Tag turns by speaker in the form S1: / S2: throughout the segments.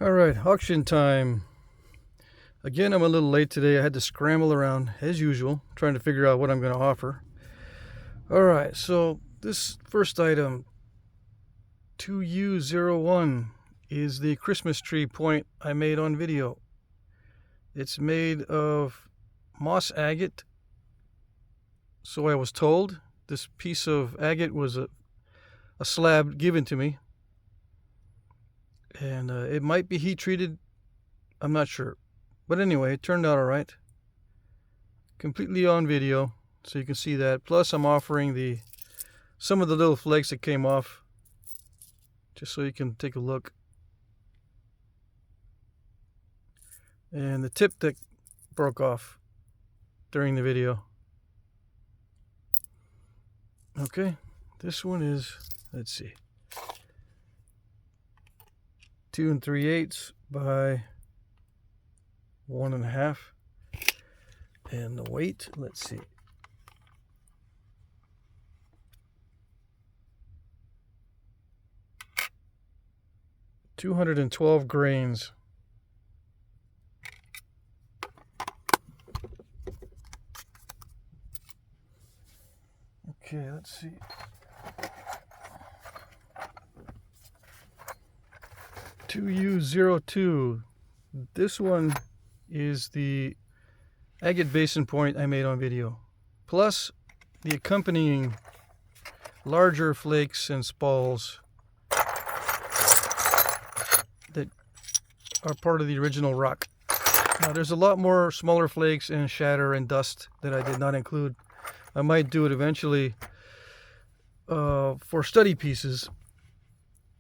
S1: All right, auction time. Again, I'm a little late today. I had to scramble around as usual, trying to figure out what I'm going to offer. All right, so this first item, 2U01, is the Christmas tree point I made on video. It's made of moss agate, so I was told. This piece of agate was a slab given to me, and it might be heat treated. I'm not sure. But anyway, it turned out all right. Completely on video, so you can see that. Plus, I'm offering some of the little flakes that came off, just so you can take a look. And the tip that broke off during the video. Okay, this one is, let's see, 2 3/8 by 1.5, and the weight, let's see, 212 grains. Okay, let's see. (2U02). This one is the agate basin point I made on video, plus the accompanying larger flakes and spalls that are part of the original rock. Now, there's a lot more smaller flakes and shatter and dust that I did not include. I might do it eventually for study pieces.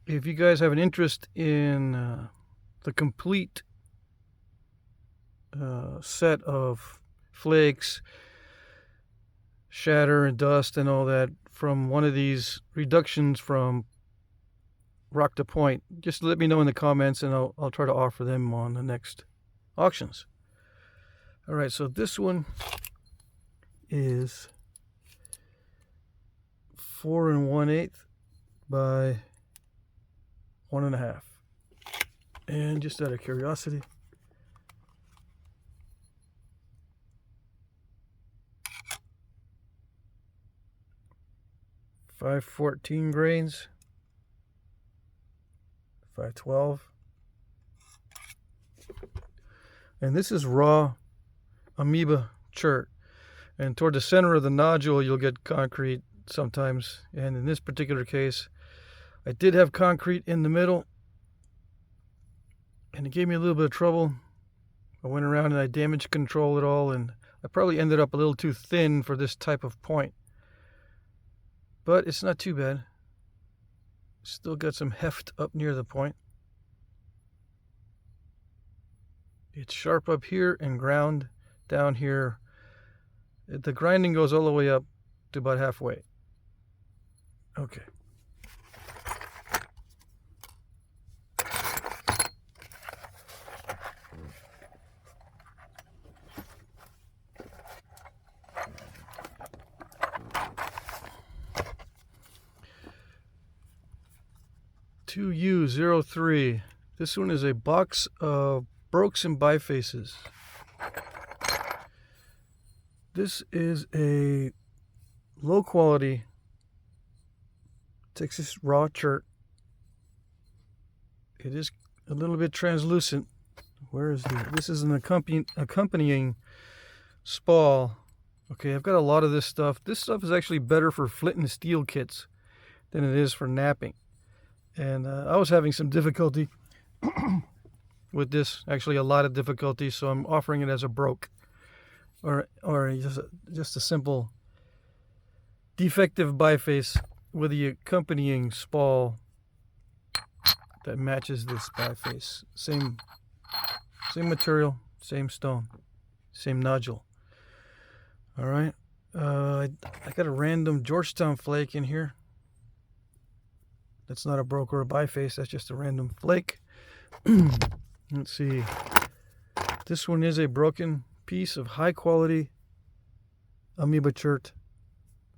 S1: If you guys have an interest in the complete set of flakes, shatter and dust and all that from one of these reductions from rock to point, just let me know in the comments and I'll try to offer them on the next auctions. All right, so this one is 4 1/8 by 1.5. And just out of curiosity, (514) grains, 512, and this is raw amoeba chert. And toward the center of the nodule, you'll get concrete sometimes. And in this particular case, I did have concrete in the middle, and it gave me a little bit of trouble. I went around and I damage controlled it all, and I probably ended up a little too thin for this type of point. But it's not too bad. Still got some heft up near the point. It's sharp up here and ground down here. The grinding goes all the way up to about halfway. Okay. (2U03). This one is a box of brokes and bifaces. This is a low quality Texas raw chert. It is a little bit translucent. Where is this is an accompanying spall. Okay, I've got a lot of this stuff. This stuff is actually better for flint and steel kits than it is for knapping. And I was having some difficulty with this, actually a lot of difficulty, so I'm offering it as a broke, or just a simple defective biface with the accompanying spall that matches this biface. Same material, same stone, same nodule. All right, I got a random Georgetown flake in here. That's not a broke or a biface, that's just a random flake. Let's see. This one is a broken piece of high quality amoeba chert.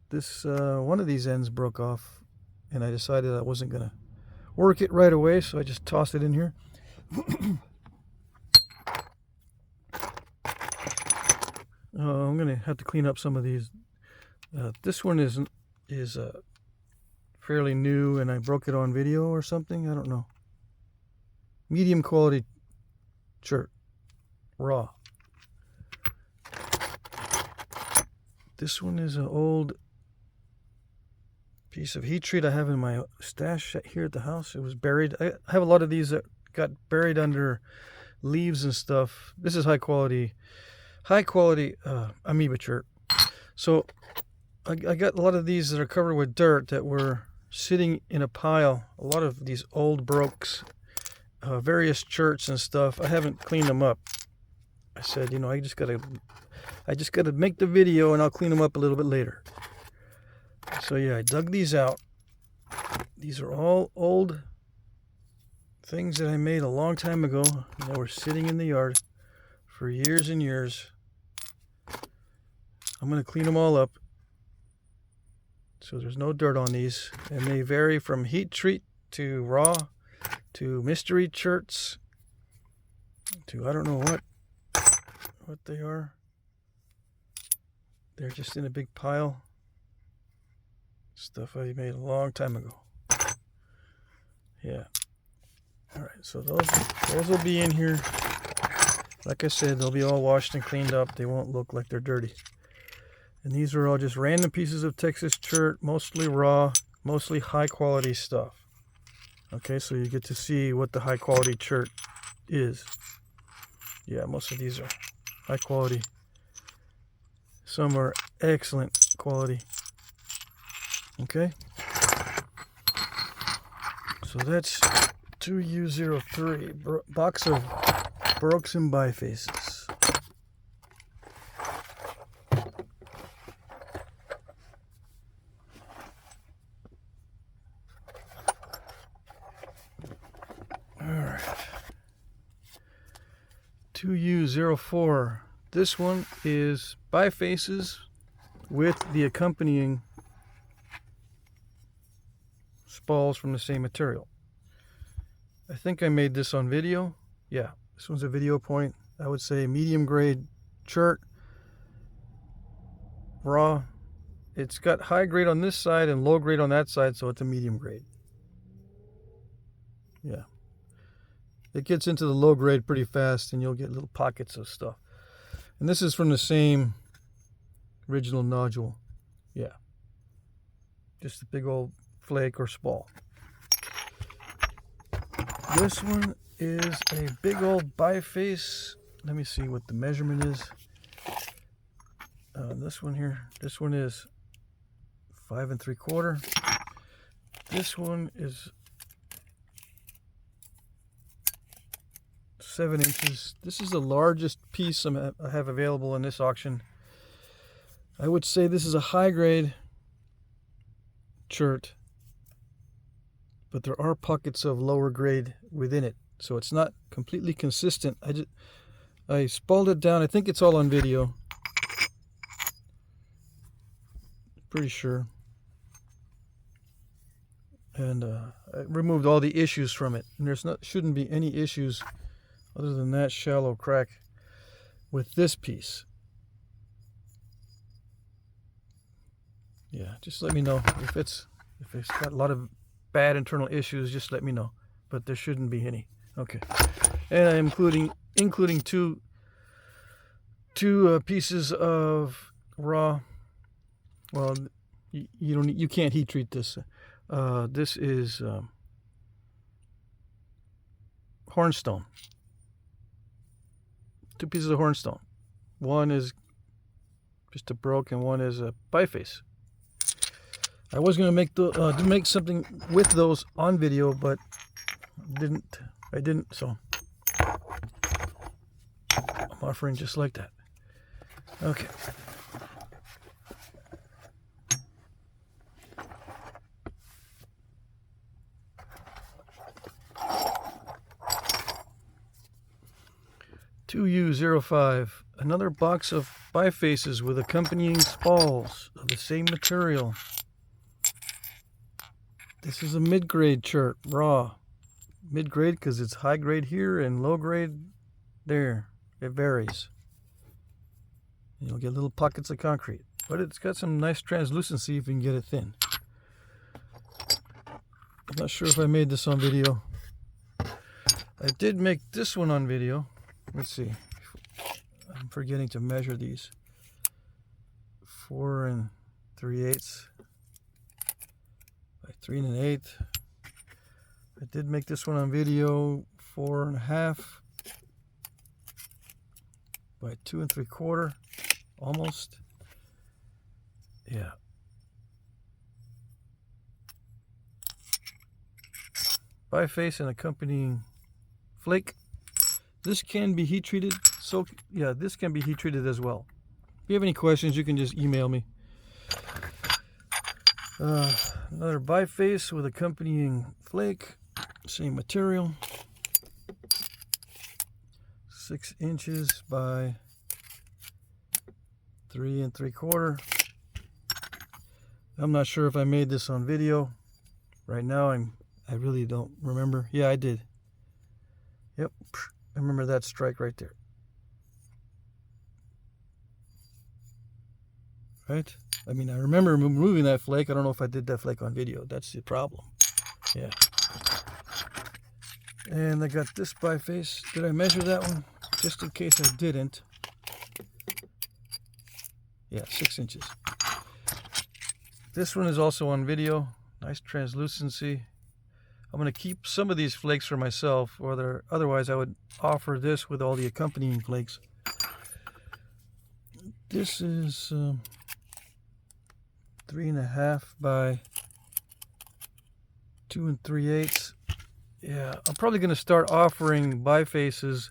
S1: This one of these ends broke off, and I decided I wasn't gonna work it right away, so I just tossed it in here. I'm gonna have to clean up some of these. This one is fairly new, and I broke it on video or something. I don't know. Medium quality chert, raw. This one is an old piece of heat treat I have in my stash here at the house. It was buried. I have a lot of these that got buried under leaves and stuff. This is high quality amoeba chert. So I got a lot of these that are covered with dirt that were sitting in a pile. A lot of these old brokes, various cherts and stuff. I haven't cleaned them up. I said, you know, I just gotta make the video, and I'll clean them up a little bit later. So yeah, I dug these out. These are all old things that I made a long time ago that were sitting in the yard for years and years. I'm going to clean them all up so there's no dirt on these. And they vary from heat treat to raw to mystery cherts to I don't know what they are. They're just in a big pile. Stuff I made a long time ago. Yeah. All right, so those will be in here. Like I said, they'll be all washed and cleaned up. They won't look like they're dirty. And these are all just random pieces of Texas chert, mostly raw, mostly high quality stuff. Okay, so you get to see what the high quality chert is. Yeah, most of these are high quality. Some are excellent quality. Okay, so that's 2U03, box of brokes and bifaces. Alright, 2U04. This one is bifaces with the accompanying spalls from the same material. I think I made this on video. Yeah, this one's a video point. I would say medium grade chert, raw. It's got high grade on this side and low grade on that side, so it's a medium grade. Yeah, it gets into the low grade pretty fast, and you'll get little pockets of stuff. And this is from the same original nodule. Yeah, just a big old flake or spall. This one is a big old biface. Let me see what the measurement is. This one here, this one is 5 3/4. This one is 7 inches. This is the largest piece I have available in this auction. I would say this is a high grade chert, but there are pockets of lower grade within it, so it's not completely consistent. I spalled it down. I think it's all on video. Pretty sure. And I removed all the issues from it, and shouldn't be any issues other than that shallow crack with this piece. Yeah, just let me know if it's got a lot of bad internal issues. Just let me know, but there shouldn't be any. Okay, and I'm including two pieces of raw. Well, you can't heat treat this. This is hornstone. 2 pieces of hornstone. One is just a broke, and one is a biface. I was going to make something with those on video, but I didn't, so I'm offering just like that. Okay. (2U05), another box of bifaces with accompanying spalls of the same material. This is a mid-grade chert, raw, mid-grade because it's high grade here and low grade there. It varies. You'll get little pockets of concrete, but it's got some nice translucency if you can get it thin. I'm not sure if I made this on video. I did make this one on video. Let's see. I'm forgetting to measure these. 4 3/8 by 3 1/8. I did make this one on video. 4 1/2 by 2 3/4. Almost. Yeah. Biface and accompanying flake. This can be heat treated. So yeah, this can be heat treated as well. If you have any questions, you can just email me. Another biface with accompanying flake. Same material. 6 inches by 3 3/4. I'm not sure if I made this on video. Right now I really don't remember. Yeah, I did. Yep, I remember that strike right there. Right? I mean, I remember removing that flake. I don't know if I did that flake on video. That's the problem. Yeah. And I got this biface. Did I measure that one? Just in case I didn't. Yeah, 6 inches. This one is also on video. Nice translucency. I'm going to keep some of these flakes for myself, or otherwise I would offer this with all the accompanying flakes. This is 3 1/2 by 2 3/8. Yeah, I'm probably going to start offering bifaces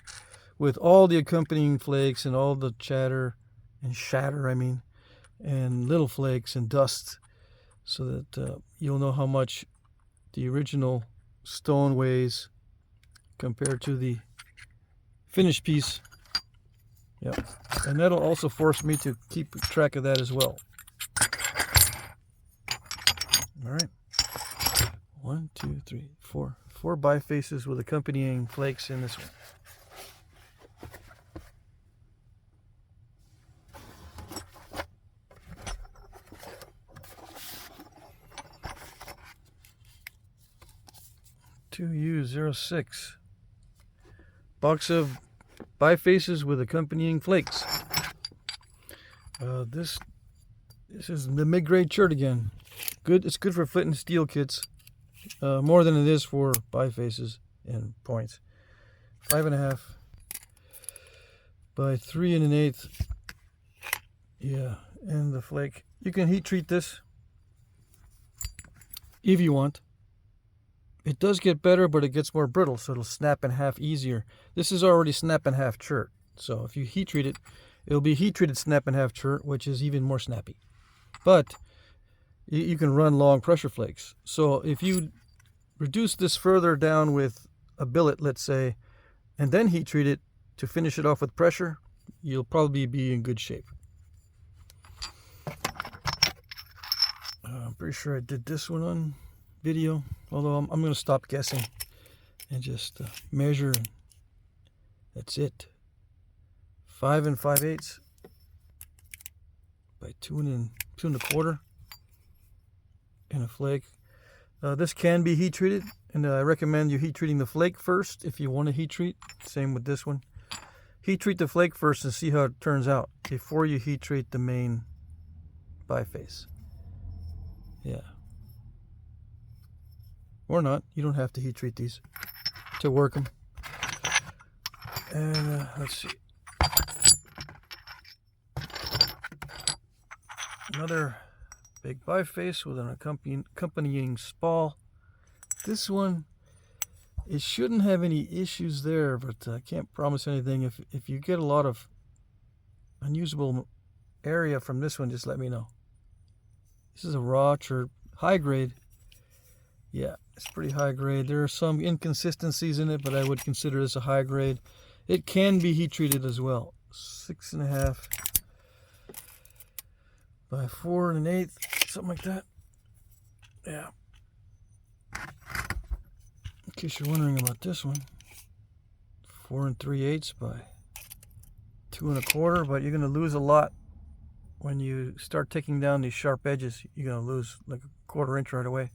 S1: with all the accompanying flakes and all the chatter and shatter, and little flakes and dust, so that you'll know how much the original stone weighs compared to the finished piece. Yep. And that'll also force me to keep track of that as well. All right. 1 2 3 4. 4 bifaces with accompanying flakes in this one. U06 box of bifaces with accompanying flakes. This is the mid-grade chert again. Good. It's good for flint and steel kits, more than it is for bifaces and points. 5 1/2 by 3 1/8. Yeah, and the flake. You can heat treat this if you want. It does get better, but it gets more brittle, so it'll snap in half easier. This is already snap in half chert, so if you heat treat it, it'll be heat treated snap in half chert, which is even more snappy. But you can run long pressure flakes. So if you reduce this further down with a billet, let's say, and then heat treat it to finish it off with pressure, you'll probably be in good shape. I'm pretty sure I did this one on video, although I'm going to stop guessing and just measure. That's it. 5 5/8 by 2 1/4 and a flake. This can be heat treated, and I recommend you heat treating the flake first if you want to heat treat. Same with this one. Heat treat the flake first and see how it turns out before you heat treat the main biface. Yeah. Or not. You don't have to heat treat these to work them. And let's see. Another big biface with an accompanying spall. This one, it shouldn't have any issues there, but I can't promise anything. If you get a lot of unusable area from this one, just let me know. This is a raw chert, high grade. Yeah, it's pretty high grade. There are some inconsistencies in it, but I would consider this a high grade. It can be heat treated as well. 6 1/2 by 4 1/8, something like that. Yeah. case you're wondering about this one, 4 3/8 by 2 1/4, but you're going to lose a lot when you start taking down these sharp edges. You're going to lose like 1/4 inch right away.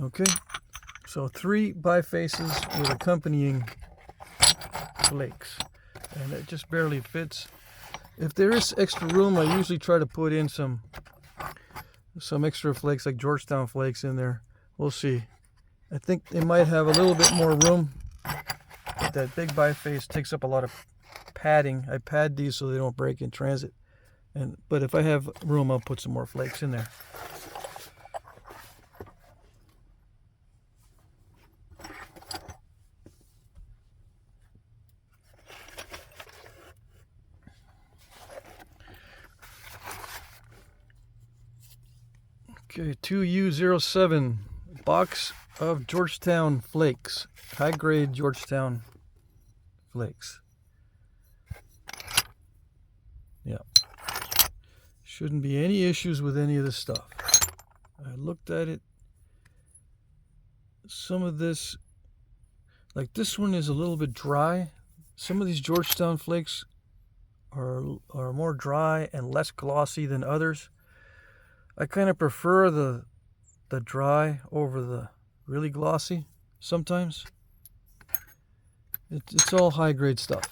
S1: Okay, so 3 bifaces with accompanying flakes, and it just barely fits. If there is extra room, I usually try to put in some extra flakes, like Georgetown flakes in there. We'll see. I think they might have a little bit more room, but that big biface takes up a lot of padding. I pad these so they don't break in transit. But if I have room, I'll put some more flakes in there. Okay, 2U07 box of Georgetown flakes, high grade Georgetown flakes. Yeah, shouldn't be any issues with any of this stuff. I looked at it. Some of this, like this one, is a little bit dry. Some of these Georgetown flakes are more dry and less glossy than others. I kind of prefer the dry over the really glossy sometimes. It's all high grade stuff,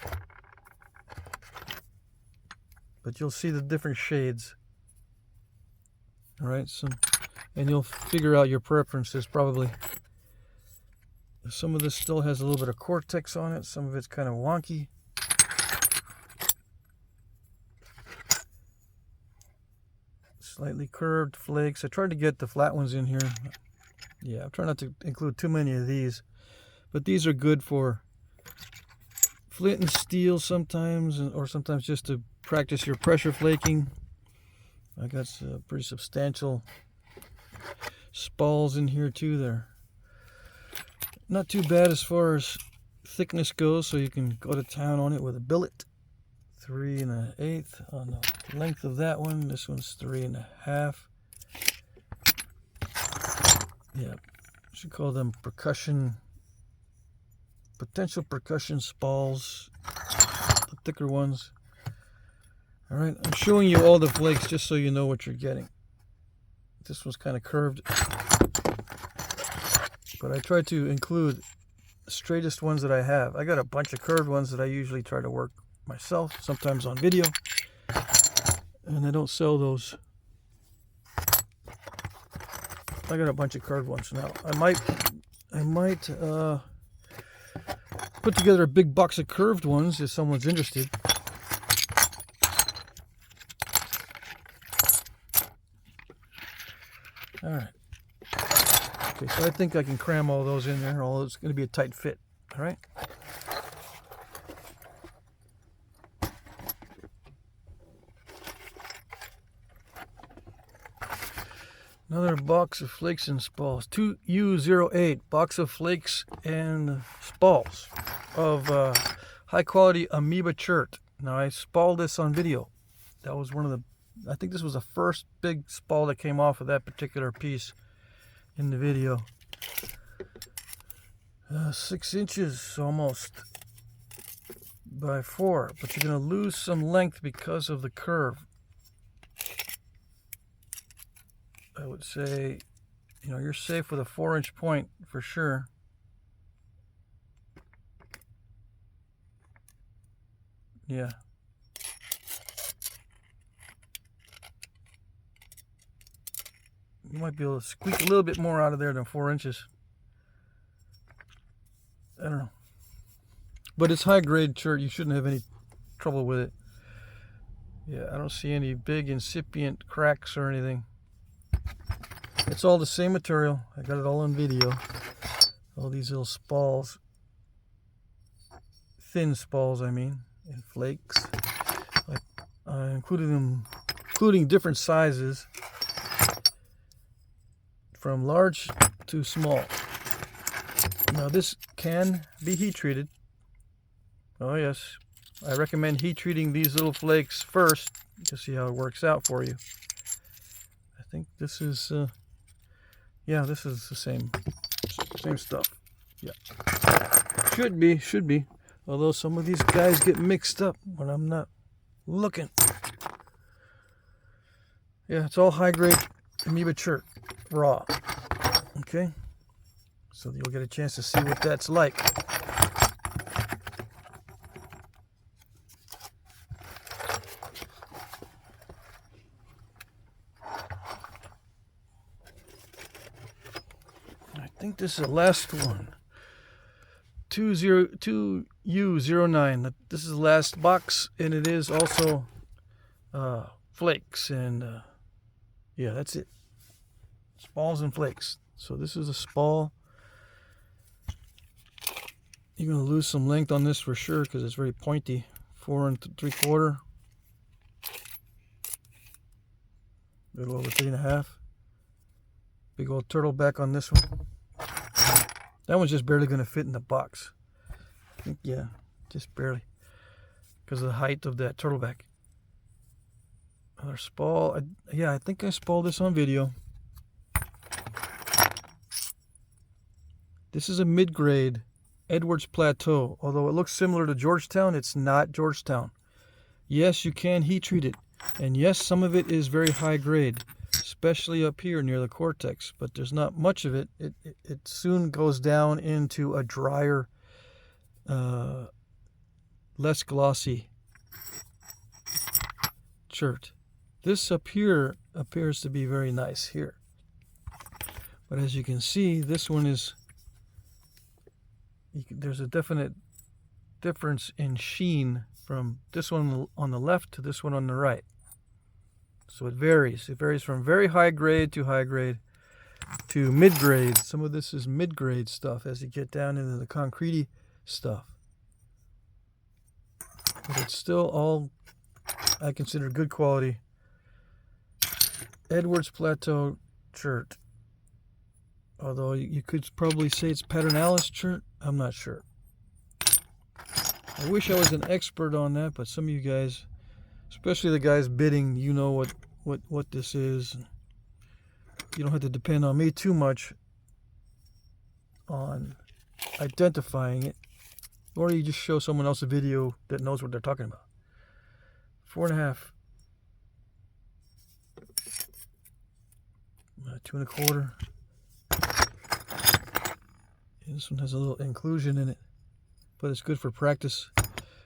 S1: but you'll see the different shades. All right, and you'll figure out your preferences probably. Some of this still has a little bit of cortex on it. Some of it's kind of wonky. Slightly curved flakes. I tried to get the flat ones in here. Yeah, I'm trying not to include too many of these, but these are good for flint and steel sometimes, or sometimes just to practice your pressure flaking. I got some pretty substantial spalls in here too. They're not too bad as far as thickness goes, so you can go to town on it with a billet. 3 1/8 on the length of that one. This one's 3 1/2. Yeah, should call them potential percussion spalls, the thicker ones. All right, I'm showing you all the flakes just so you know what you're getting. This one's kind of curved, but I try to include the straightest ones that I have. I got a bunch of curved ones that I usually try to work myself, sometimes on video, and I don't sell those. I got a bunch of curved ones now. I might put together a big box of curved ones if someone's interested. All right. Okay, so I think I can cram all those in there, although it's going to be a tight fit. All right. Another box of flakes and spalls. 2U08 box of flakes and spalls of high quality amoeba chert. Now I spalled this on video. That was one of the, I think this was the first big spall that came off of that particular piece in the video. 6 inches almost by 4, but you're going to lose some length because of the curve. I would say, you're safe with a 4-inch point for sure. Yeah. You might be able to squeak a little bit more out of there than 4 inches. I don't know. But it's high grade chert. You shouldn't have any trouble with it. Yeah, I don't see any big incipient cracks or anything. It's all the same material. I got it all on video. All these little spalls. Thin spalls, I mean, and flakes. I including different sizes, from large to small. Now this can be heat treated. Oh yes, I recommend heat treating these little flakes first to see how it works out for you. I think this is, yeah, this is the same Same stuff. Yeah. Should be. Although some of these guys get mixed up when I'm not looking. Yeah, it's all high-grade amoeba chert, raw. Okay? So you'll get a chance to see what that's like. I think this is the last one. 2U09. This is the last box, and it is also flakes, and yeah, that's it. Spalls and flakes. So this is a spall. You're going to lose some length on this for sure because it's very pointy. 4 3/4. A little over 3.5. Big old turtle back on this one. That one's just barely going to fit in the box. I think, yeah, just barely. Because of the height of that turtleback. Another spall. Yeah, I think I spalled this on video. This is a mid-grade Edwards Plateau. Although it looks similar to Georgetown, it's not Georgetown. Yes, you can heat treat it. And yes, some of it is very high grade, especially up here near the cortex. But there's not much of it. It soon goes down into a drier, less glossy chert. This up here appears to be very nice here. But as you can see, this one is... there's a definite difference in sheen from this one on the left to this one on the right. So it varies. It varies from very high grade to mid grade. Some of this is mid grade stuff as you get down into the concrete stuff. But it's still all I consider good quality. Edwards Plateau chert. Although you could probably say it's paternalis chert. I'm not sure. I wish I was an expert on that, but some of you guys, especially the guys bidding, you know what this is. You don't have to depend on me too much on identifying it, or you just show someone else a video that knows what they're talking about. 4.5, 2 1/4. This one has a little inclusion in it, but it's good for practice.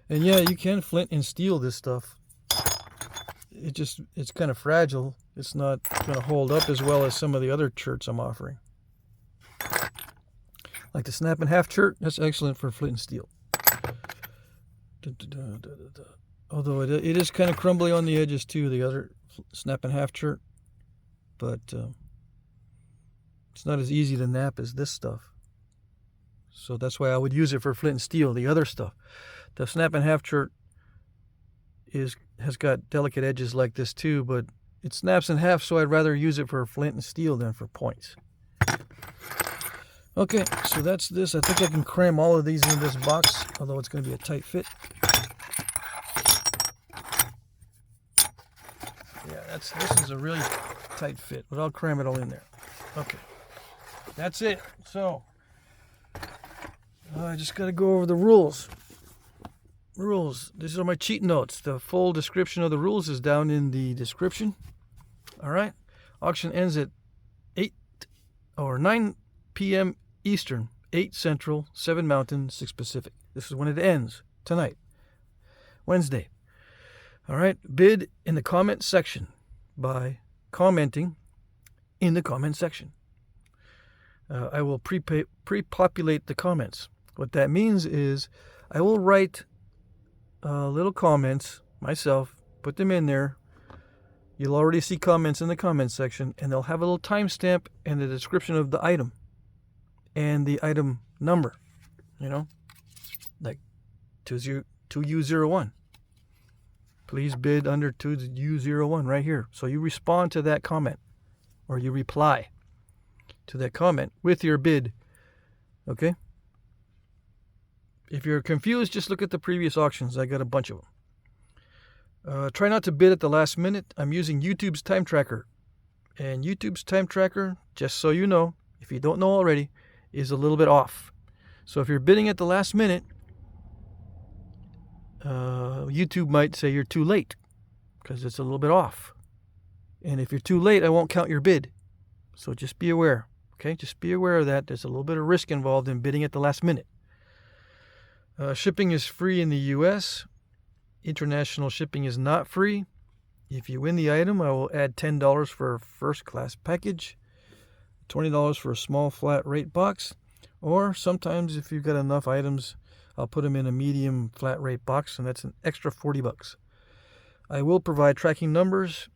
S1: And yeah, you can flint and steel this stuff. It's kind of fragile. It's not going to hold up as well as some of the other cherts I'm offering. Like the snap and half chert, that's excellent for flint and steel. Although it is kind of crumbly on the edges too, the other snap and half chert. But it's not as easy to nap as this stuff. So that's why I would use it for flint and steel, the other stuff. The snap and half chert has got delicate edges like this too, but it snaps in half, so I'd rather use it for flint and steel than for points. Okay, so that's this. I think I can cram all of these in this box, although it's going to be a tight fit. Yeah, this is a really tight fit, but I'll cram it all in there. Okay, that's it. So I just got to go over the rules. These are my cheat notes. The full description of the rules is down in the description. All right. Auction ends at 9 p.m. Eastern, 8 Central, 7 Mountain, 6 Pacific. This is when it ends tonight, Wednesday. All right. Bid in the comment section by commenting in the comment section. I will pre-populate the comments. What that means is I will write little comments myself, put them in there. You'll already see comments in the comments section, and they'll have a little timestamp and the description of the item and the item number, like 2U01. Please bid under 2U01 right here. So you respond to that comment, or you reply to that comment with your bid. Okay? If you're confused, just look at the previous auctions. I got a bunch of them. Try not to bid at the last minute. I'm using YouTube's time tracker. And YouTube's time tracker, just so you know, if you don't know already, is a little bit off. So if you're bidding at the last minute, YouTube might say you're too late because it's a little bit off. And if you're too late, I won't count your bid. So just be aware. Okay, just be aware of that. There's a little bit of risk involved in bidding at the last minute. Shipping is free in the U.S. International shipping is not free. If you win the item, I will add $10 for a first-class package, $20 for a small flat rate box, or sometimes if you've got enough items, I'll put them in a medium flat rate box, and that's an extra $40. I will provide tracking numbers.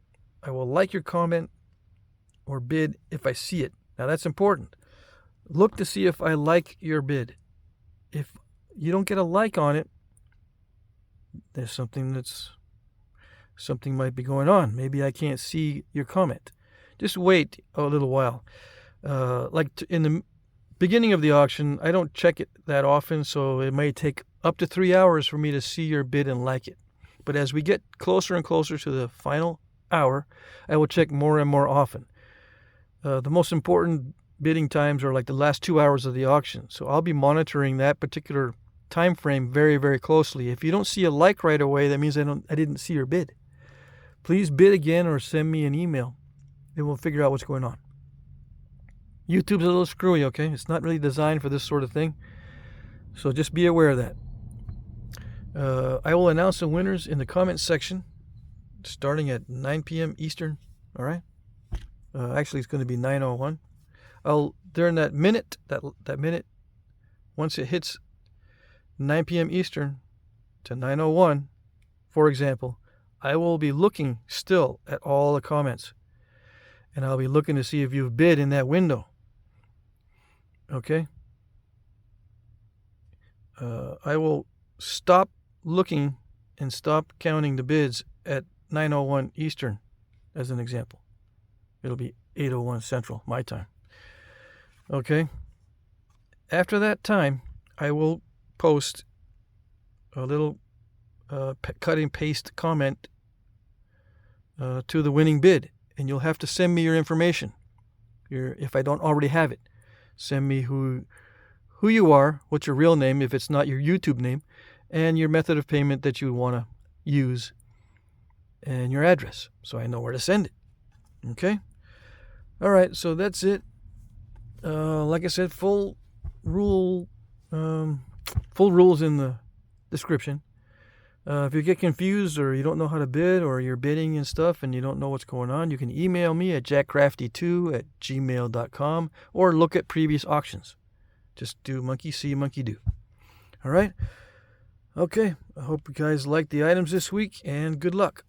S1: I will like your comment or bid if I see it. Now that's important. Look to see if I like your bid. If you don't get a like on it, there's something might be going on. Maybe I can't see your comment. Just wait a little while. In the beginning of the auction, I don't check it that often, so it may take up to 3 hours for me to see your bid and like it. But as we get closer and closer to the final hour, I will check more and more often. The most important bidding times are like the last 2 hours of the auction. So I'll be monitoring that particular time frame very, very closely. If you don't see a like right away, that means I didn't see your bid. Please bid again or send me an email, and we'll figure out what's going on. YouTube's a little screwy, okay? It's not really designed for this sort of thing. So just be aware of that. I will announce the winners in the comments section starting at 9 p.m. Eastern. All right? Actually, it's going to be 9:01. During that minute, that minute, once it hits 9 p.m. Eastern to 9:01, for example, I will be looking still at all the comments. And I'll be looking to see if you've bid in that window. Okay? I will stop looking and stop counting the bids at 9:01 Eastern, as an example. It'll be 8:01 Central, my time. Okay? After that time, I will post a little cut and paste comment to the winning bid, and you'll have to send me your information. If I don't already have it, send me who you are, what's your real name if it's not your YouTube name, and your method of payment that you want to use, and your address, so I know where to send it. Okay? All right, so that's it. Like I said, full rules in the description. If you get confused or you don't know how to bid or you're bidding and stuff and you don't know what's going on, you can email me at jackcrafty2@gmail.com or look at previous auctions. Just do monkey see, monkey do. All right? Okay, I hope you guys liked the items this week, and good luck.